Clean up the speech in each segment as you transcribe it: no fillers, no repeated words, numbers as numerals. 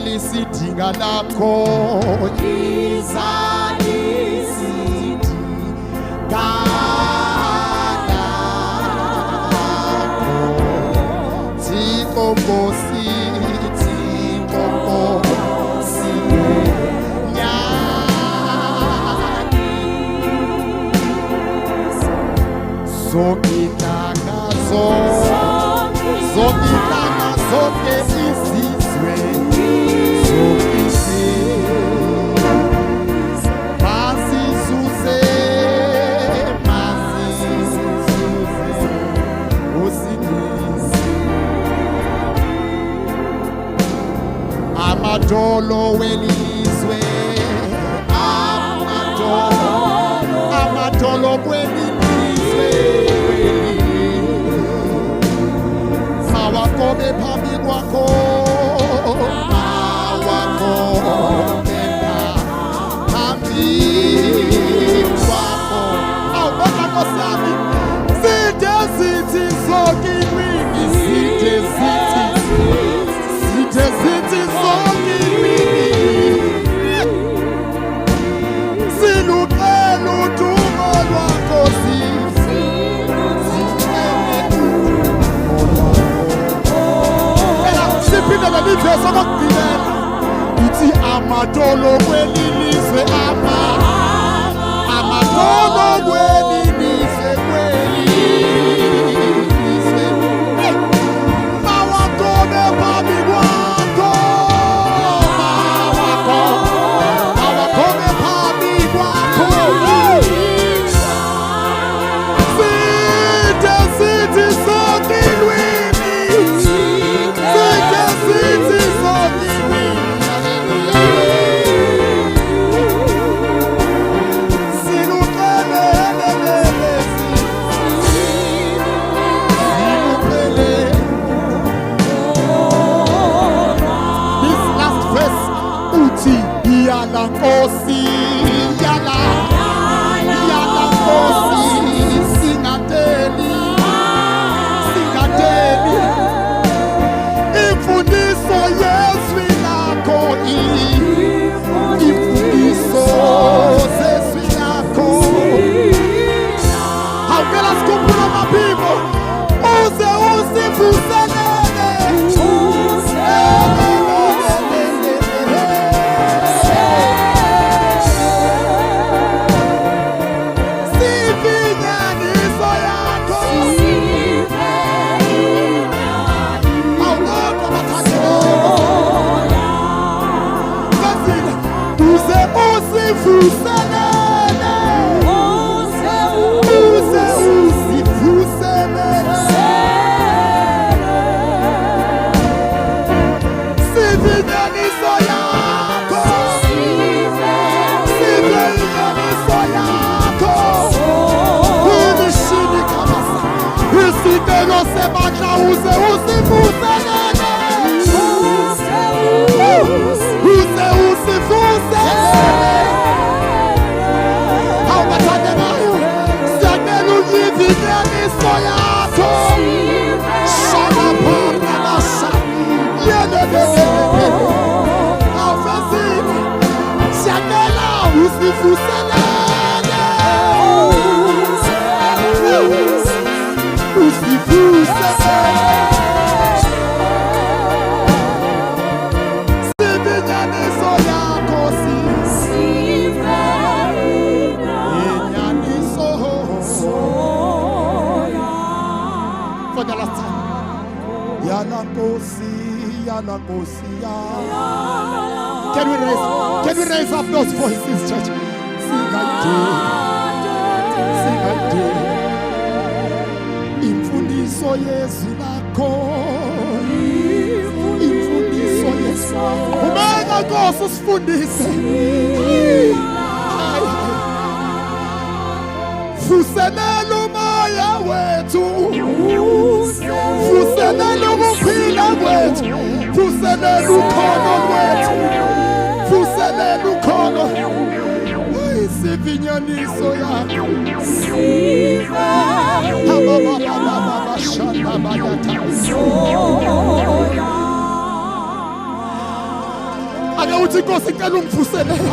Lisidinga lakho lisidinga Thixo Nkosi nyani zonke izizwe Amadolo welizwe Amadolo welizwe Mawakobe phambi kwakho Mawakobe phambi kwakho Awubona Nkosi yami Sithe sithi zonke iwini Sithe sithi zonke iwini Silucela udumo lwakho Siphinde leli verse okugqibela Ithi amadolo kwelilizwe Amadolo kwelilizwe Mawakobe phambi kwakho Mawakobe phambi kwakho Sithi zonke ilwimi Sithi zonke ilwimi This last verse uthi yala Nkosi yala Nkosi singateli imfundiso yezwi lakho imfundiso zezwi lakho Awukela sikhumbula maphimo uze usivuselele sivinyaniso yakho awukho bathathelele uze usivuselele sivinyaniso yakho Imishini kabasa Isidelo sebandla uze usivuselele Uze usivuselele Awubathande ngayo Siyacela uyivinyaniso yakho Shana parna basa Yelelelele Awufezile Siyacela usivuselele Sivinyaniso yakho For the last time Yala Nkosi Can we raise up those voices, church? Sing Imfundiso yezwi lakho Imfundiso yezwi Umeka Nkosi usifundise Vuselela umoya wethu Vuselela ukuphila kwethu vuselela ukhono lwethu, vuselela ukhono. Isivinyaniso yakho ake uthi Nkosi icela ungivuselele.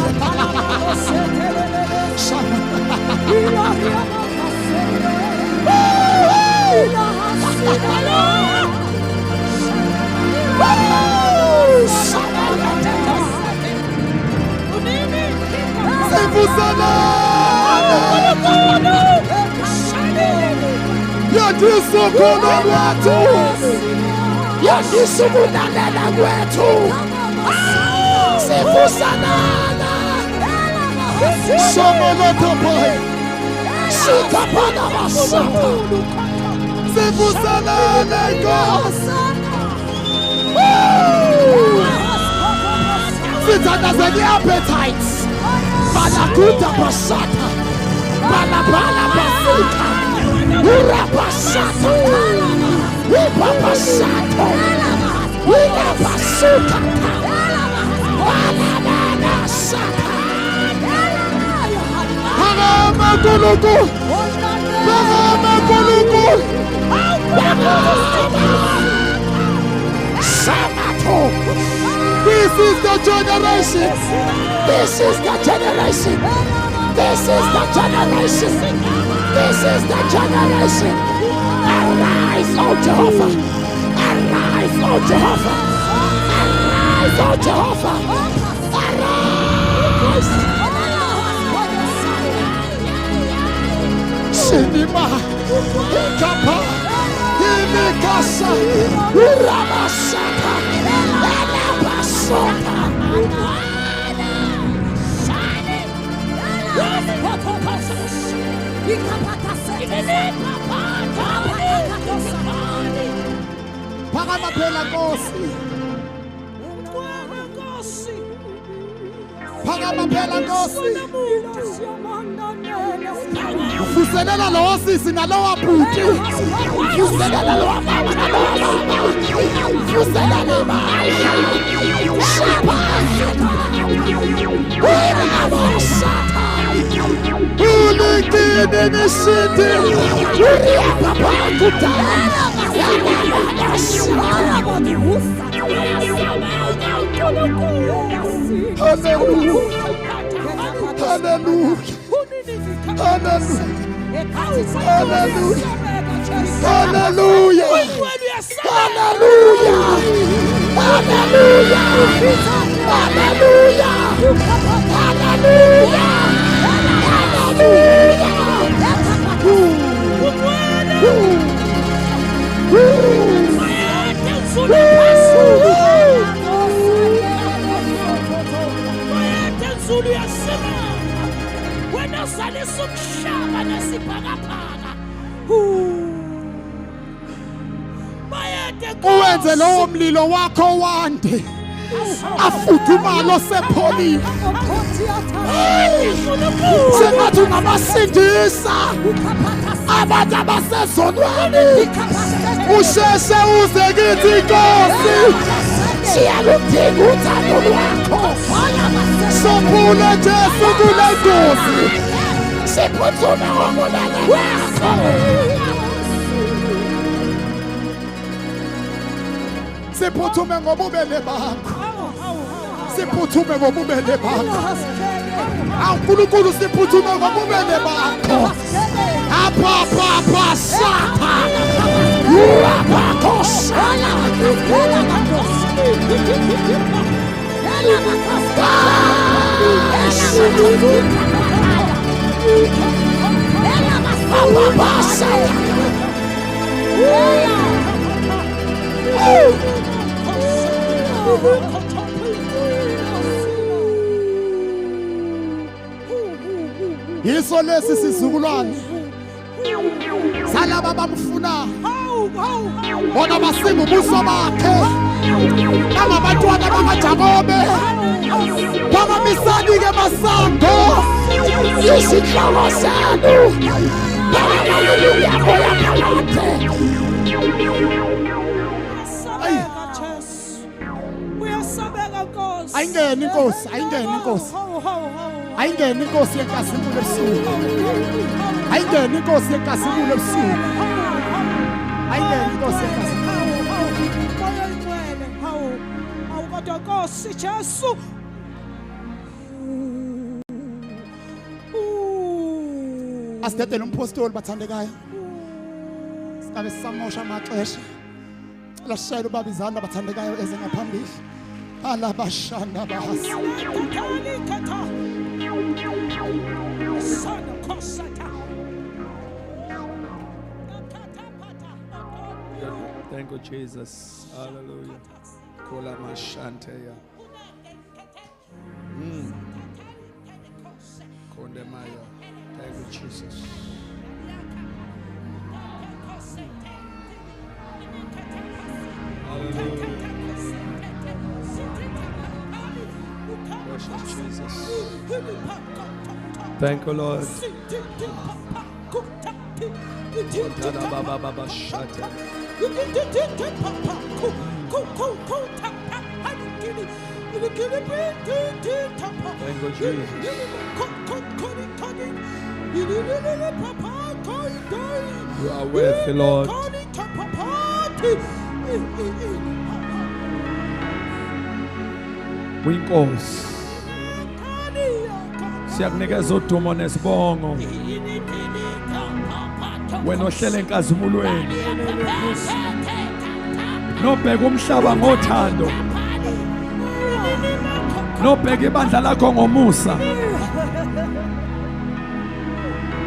Yadisukhona lwethu, yadisukunalela kwethu, sivusanana somolotoboy sikaphana basata sivusanana Nkosi. Sithandazela i-appetites balakuta basata balabala basita urabasata ubabasata ulabasuka balabanasata Bagamagulugu Bagamagulugu Samato. This is the generation. This is the generation. This is the generation. This is the generation. Arise, O Jehovah. Arise, O Jehovah. Arise, O Jehovah. Arise. Shinima. Ikapa. Imikasa. Urabasaka. Elabasaka. Phakama phela Nkosi, phakama phela Nkosi. Vuselela lowo sisi nalowa bhuti, vuselela lowa mama nalowa mama, vuselela imali. Ulikini nishiti, uriyapapa kutala. Hallelujah. Hallelujah. Hallelujah. Hallelujah. Hallelujah. Hallelujah. Hallelujah. Hallelujah. Uwenze lowo mlilo wakho wande, afudumalo sepholile. Sengathi ungamasindisa abantu abasezonweni. Usheshe uze kithi Nkosi, siyaludinga uthando lwakho. Sophula Jesu kule Nkosi, siphuthume ngobulele bakho. Siphuthume ngobubele bakho. Siphuthume ngobubele bakho. Unkulunkulu siphuthume ngobubele bakho. Apha sata. Urabakosala. Yiso lesi sizukulwane salaba bamfuna, bona basinga ubuso bakhe, bangabantwana bakaJakobe, bangamisani-ke masango, izinhloko zenu bangamalulu yakho yaphakade. ayingene inkosi, ayingene inkosi, ayingene inkosi yenkazimulo ebusuku, ayingene inkosi yenkazimulo ebusuku, ayingene inkosi yenkazimulo. Moya ingcwele, hawu kodwa Nkosi Jesu. Asidedele umpostoli bathandekayo. Sikabe sisamosha amaxesha. Cela sishayele ubaba izandla bathandekayo eze ngaphambili. Alabashanda bahasi. Thank you, Jesus. Hallelujah. Kola mashanteya. Kondemaya. Thank you, Jesus. Hallelujah. Worship Jesus. Thank you, Lord. Baba shate. Thank you, Jesus. You are worthy, Lord. Winkosi. Siyakunikeza udumo nesibongo. Wena ohlele enkazimulweni. Nobheka umhlaba ngothando. Nobheka ibandla lakho ngomusa.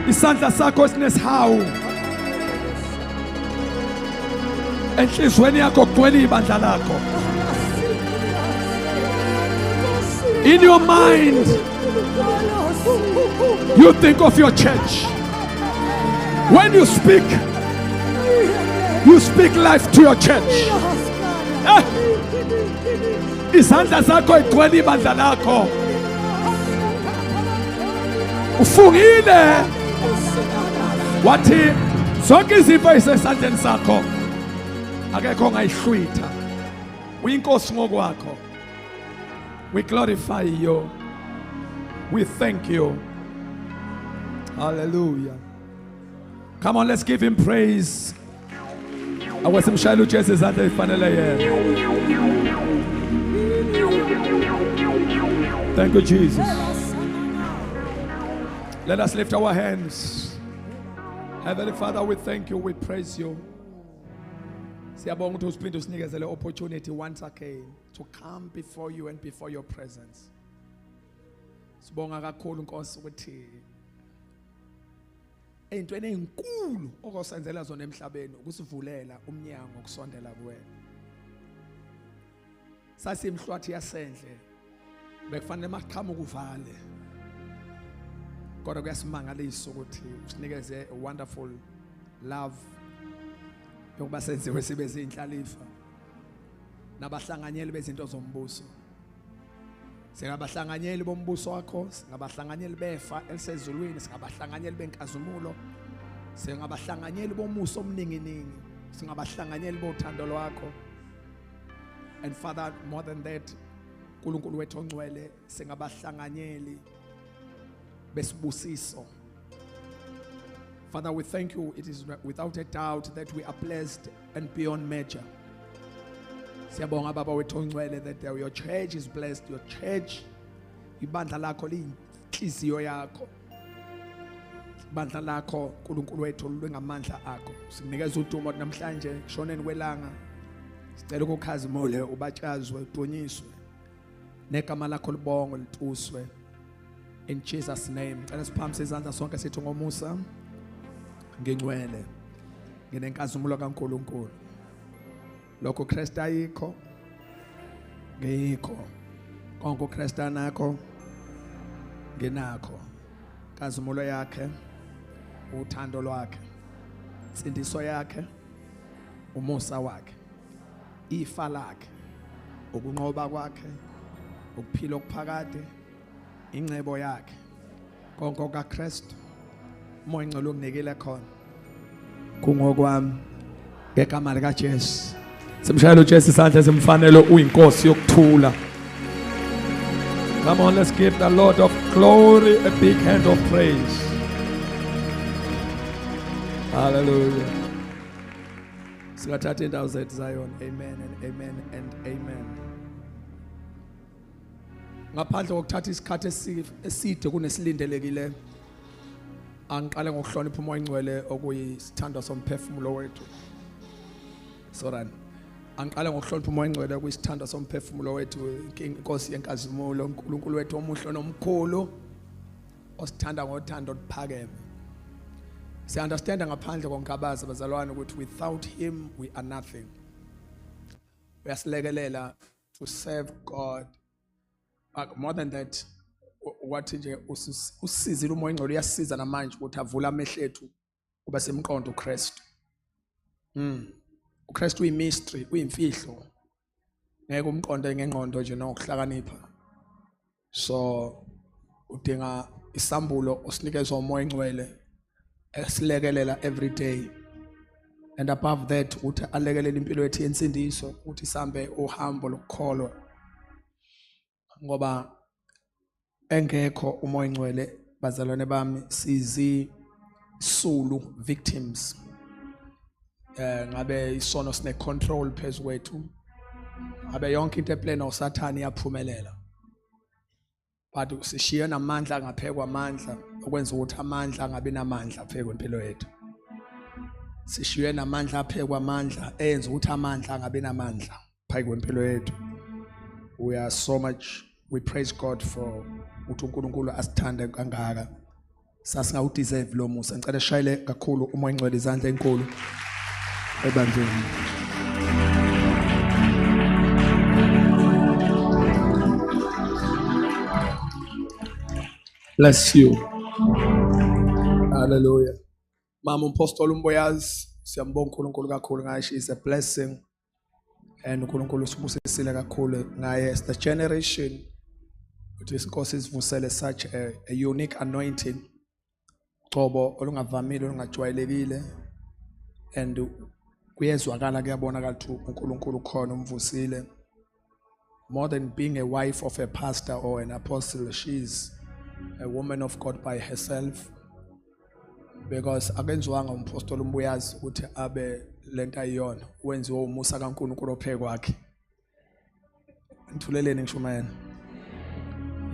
Isandla sakho sinesihawu. Enhlizweni yakho kugcwele ibandla lakho. In your mind, you think of your church. When you speak life to your church. Isandla zakho igcwele ibandla lakho. Ufungile. Wathi zonke izipho ezisesandleni sakho akekho ongayihlwitha. Uyinkosi ngokwakho. We glorify you. We thank you. Hallelujah. Come on, let's give him praise. Awesimshayela uJesu izandla ezifanele yena. Thank you, Jesus. Let us lift our hands. Heavenly Father, we thank you, we praise you. Siyabonga ukuthi usiphinde usinikeze le opportunity once again to come before you and before your presence. Sibonga kakhulu Nkosi ukuthi eyintweni ezinkulu okosenzela zona emhlabeni ukusivulela umnyango ukusondela kuwena. Sasimhlwathi yasendle bekufanele maqhamuka ukuvale. Kodwa kuyasimangalisa ukuthi usinikeze a wonderful love yokuba senziwe sibe zinhlalifa nabahlanganyeli bezinto zombuso. Singabahlanganyeli bombuso wakho, singabahlanganyeli befa elisezulwini, singabahlanganyeli benkazimulo, singabahlanganyeli bomuso omninginingi, singabahlanganyeli bothando lwakho. And Father, more than that, uNkulunkulu wethu ongcwele, singabahlanganyeli besibusiso. Father, we thank you. It is without a doubt that we are blessed and beyond measure. Siyabonga Baba wethu ongcwele that your church is blessed. Your church, ibandla lakho liyinhliziyo yakho. Ibandla lakho uNkulunkulu wethu lwengamandla akho. Sikunikeza udumo namhlanje kushoneni kwelanga. Sicela ukukhazimule ubatshazwe udunyiswe. Negama lakho libongwe lituswe. In Jesus' name. Cela siphamise izandla sonke sithi ngomusa. Ngingcwele nginenkazimulo kaNkulunkulu lokho Kristu ayikho ngikho konke uKristu anakho nginakho kazimulo yakhe uthando lwakhe insindiso yakhe umusa wakhe ifa lakhe ukunqoba kwakhe ukuphila okuphakade ingcebo yakhe konke kaKristu moya ngcolo unginikele khona kungokwami ngegama lika Jesu. Simshayela uJesu isandla simfanele uyinkosi yokuthula Come on, let's give the Lord of glory a big hand of praise. Hallelujah. Singathatha indawo zethu Zion. Amen and amen and amen. Ngaphandle kokuthatha isikhathi eside kunesilindelekileyo, angiqale ngokuhlonipha umoya ingcwele okuyisithando somphefumulo wethu. Sorry. Angiqale ngokuhlonipha umoya ingcwele okuyisithando somphefumulo wethu, inkosi yenkazimulo, uNkulunkulu wethu omuhle nomkhulu osithanda ngothando oluphakeme. Si understand ngaphandle konkabaza bazalwane ukuthi without him we are nothing. Uyasilekelela to serve God. But more than that, what nje usizile umoya ingcwele uyasiza namanje ukuthi avula amehlo ethu kuba semqondo uKristu. uKristu uyimystery, uyimfihlo. Ngeke umqonde ngengqondo nje nokuhlakanipha. So udinga isambulo osinikezwe umoya ingcwele esilekelela every day. And above that uthi alekelela impilo yethu yensindiso, uthi sambe uhambo lokukholwa. Ngoba engekho umoya ingcwele bazalwane bami sizisulu victims. Ngabe isono sine control phezu kwethu. Ngabe yonke into eplena uSathane iyaphumelela. But sishiye namandla ngaphekwa amandla okwenza ukuthi amandla angabe namandla aphekwe impilo yethu. Sishiye namandla aphekwa amandla enza ukuthi amandla angabe namandla phekwe impilo yethu. We are so much, we praise God for ukuthi uNkulunkulu asithande kangaka. Sasinga udeserve lo musa. Ngicela shayele kakhulu umoya ingcwele izandla enkulu ebandleni. Bless you. Hallelujah. Mama umpostoli uMboyazi, siyambonga uNkulunkulu kakhulu ngaye. She is a blessing. And uNkulunkulu usibusisile kakhulu ngaye. It's the generation ukuthi isinkosi sivusele such a unique anointing. Qobo olungavamile olungajwayelekile. And kuyezwakala kuyabonakala ukuthi uNkulunkulu khona umvusile. More than being a wife of a pastor or an apostle, she's a woman of God by herself. Because akenziwanga umpostoli uMboyazi ukuthi abe lento ayiyona, wenziwe umusa kaNkulunkulu ophe kwakhe. Ngithuleleni ngisho mayena.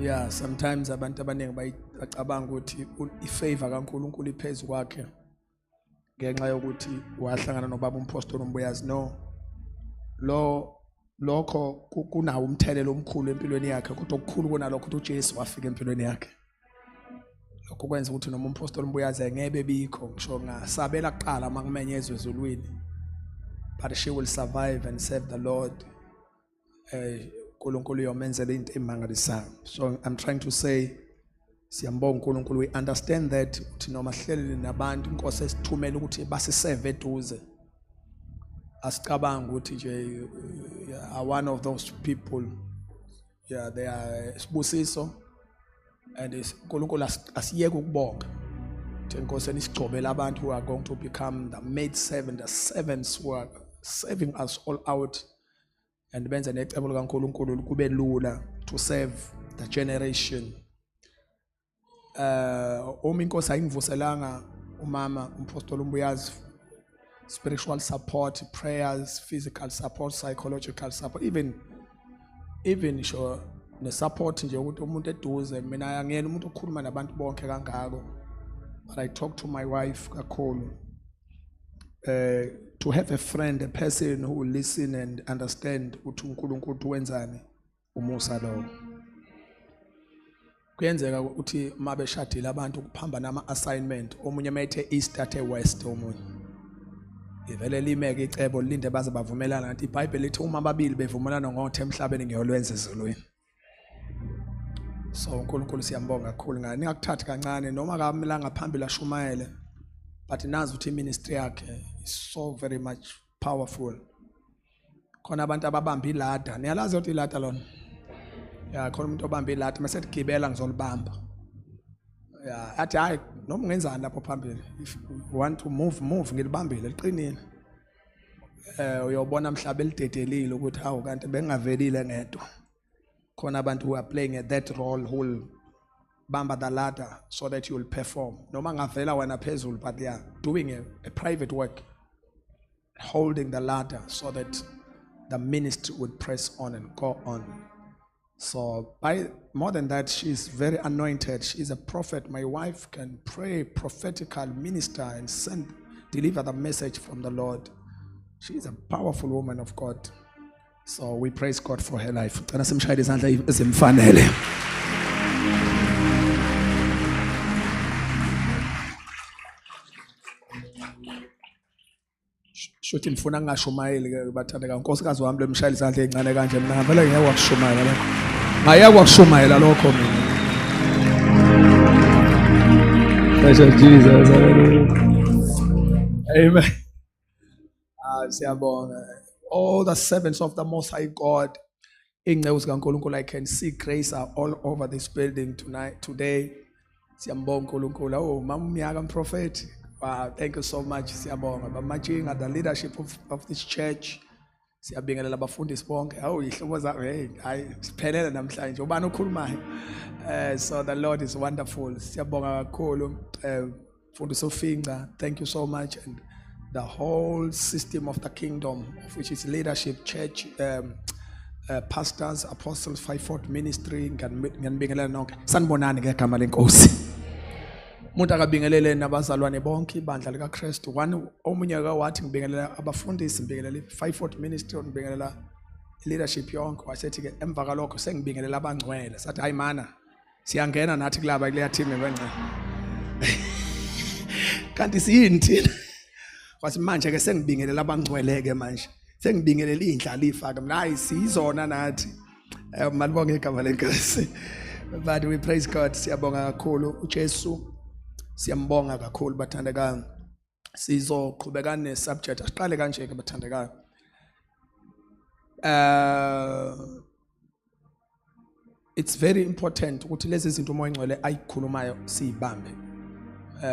Yeah, sometimes abantu abaningi bacabanga ukuthi ifavor kaNkulunkulu iphezulu kwakhe ngenxa yokuthi wahlangana nobaba umpostoli uMboyazi. No. Lokho kunawo umthelelo omkhulu empilweni yakhe, kodwa okukhulu kunalokho ukuthi uJesu wafika empilweni yakhe. Lokho kwenza ukuthi noma umpostoli uMboyazi engebe bikho ngisho ngasabela kuqala makumenyezwe ezulwini, but she will survive and serve the Lord. uNkulunkulu uyomenzela into emangalisayo. So I'm trying to say siyambonga uNkulunkulu, we understand that uthi noma sihleli nabantu inkosi esithumela ukuthi basiseve eduze. Asicabanga ukuthi nje are one of those people. Yeah, they are sibusiso. And uNkulunkulu asiyeke ukubonga. Inkosi isigcobela abantu who are going to become the maid servant, the servants who are serving us all out. And benza necebo likaNkulunkulu kube lula to serve the generation. Uma inkosi ayingivuselanga umama umpostoli uMboyazi, spiritual support, prayers, physical support, psychological support, even sure ne support nje ukuthi umuntu eduze. Mina angiyena umuntu okhuluma nabantu bonke kangako, but I talk to my wife kakhulu. To have a friend, a person who will listen and understand ukuthi uNkulunkulu wenzani umusa lo. Kuyenzeka ukuthi mabe shadile abantu kuphamba nama assignment, omunye mayethe east athe west, omunye ivele limeke icebo linde baze bavumelana. Kanti iBhayibheli lithi uma ababili bevumelana ngothe emhlabeni ngiyolwenza ezulwini. So uNkulunkulu siyambonga kakhulu ngani ngakuthatha kancane noma kamelanga phambili ashumayele, but nazi ukuthi iministry yakhe is so very much powerful. Khona abantu ababamba ilada, niyalazi ukuthi ilada lona. Yeah, khona umuntu obamba ilada mase sigibela ngizolibamba. Yeah, athi hayi noma ungenzani lapho phambili, if you want to move ngilibambile liqinile. Uyobona mhlaba elidedelile ukuthi hawu kanti bengavelile ngedwa. khona abantu who are playing that role who will bamba the ladder so that you will perform. Noma ngavela wena phezulu, but they are doing a private work, holding the ladder so that the ministry would press on and go on. So by more than that, she's very anointed. She's a prophet. My wife can pray, prophetical minister, and deliver the message from the Lord. She's a powerful woman of God. So we praise God for her life. Shuthi ngifuna ngingashumayeli ke bathandeka unkosikazi wami lemshayeli izandla ezincane kanje mina ngavela ngeke wakushumayela lokho. Ngaya kwakushumayela lokho mina. Praise Jesus. Amen. Siyabonga. All the servants of the Most High God, ingcezu zikaNkulunkulu, I can see grace are all over this building today. Siyambonga uNkulunkulu. Oh, mama umyaka mprofeti. Wow, thank you so much. Siyabonga bamajinga the leadership of this church. Siyabingelela abafundisi bonke. Awu ihlobo zabo hayi siphelele namhlanje. Ubani okhulumayo? So the Lord is wonderful. Siyabonga kakhulu. Mfundisi Ofinca, thank you so much, and the whole system of the kingdom, which is leadership, church, pastors, apostles, fivefold ministry. Ngiyanibingelela nonke. Sanibonani ngegama lenkosi. Umuntu akabingelele nabazalwane bonke ibandla lika Kristu. Omunye wathi ngibingelela abafundisi, ngibingelela fivefold ministry, ngibingelela leadership yonke. Wasethi ke emva kalokho sengibingelela abangcwele. Sathi hayi mana siyangena nathi kulaba kuleya team ebengcwele. Kanti siyini thina? Wathi manje ke sengibingelela abangcwele ke manje. Sengibingelela indlalifa ke mina hayi sizona nathi. Malibonge igama lenkosi. But we praise God. Siyabonga kakhulu uJesu. Siyambonga kakhulu bathandekayo. Sizoqhubeka nesubject. Asiqale kanje ke bathandekayo. It's very important ukuthi lezi zinto umoya ngcwele ayikhulumayo siyibambe.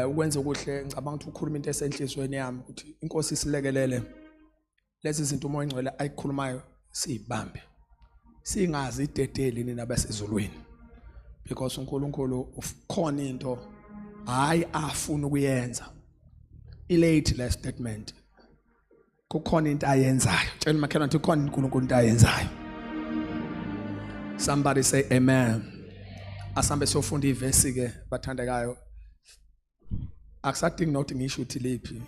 Ukwenza kuhle ngicabanga ukuthi ukhuluma into esenhlizweni yami ukuthi inkosi isilekelele lezi zinto umoya ngcwele ayikhulumayo siyibambe. Singazi idedeli nina basezulwini. Because uNkulunkulu ukhona into hayi afuna ukuyenza. Ilate le statement. Kukhona into ayenzayo. Tshela makhelwane ukuthi kukhona uNkulunkulu into ayenzayo. Somebody say amen. Asambe sofunda ivesi ke bathandekayo. Akusadingi nokuthi ngisho uthi liphi.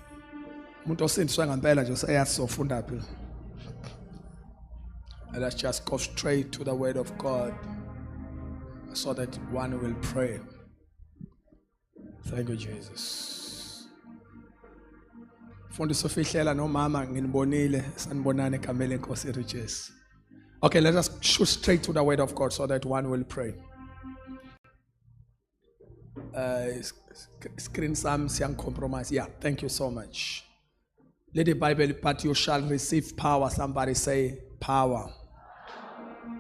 Umuntu osindiswe ngempela nje useyazi sofunda phi. Let's just go straight to the word of God so that one will pray. Thank you, Jesus. Mfundisi ofihlela nomama nginibonile sanibonana egameni lenkosi Jesu. Okay, let us shoot straight to the word of God so that one will pray. Screen some compromise. Yeah, thank you so much. Let the Bible, but you shall receive power. Somebody say power.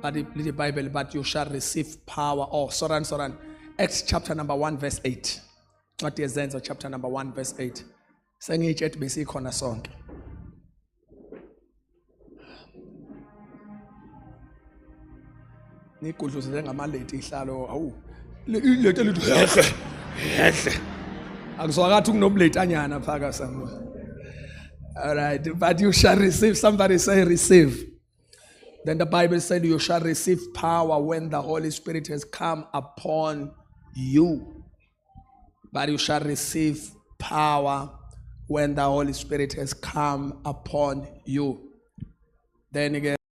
But the Bible, but you shall receive power. Oh, Soran. Acts chapter number 1 verse 8. What is Zenzo chapter number 1 verse 8. Sengithi ethi besikhona sonke. Nikudluzele ngamaleti ihlalo. Awu. Ileti elithi hehle. Akuzwakathi kunomletanyana phaka sami. All right, but you shall receive. Somebody say receive. Then the Bible said you shall receive power when the Holy Spirit has come upon you. But you shall receive power when the Holy Spirit has come upon you. Then again,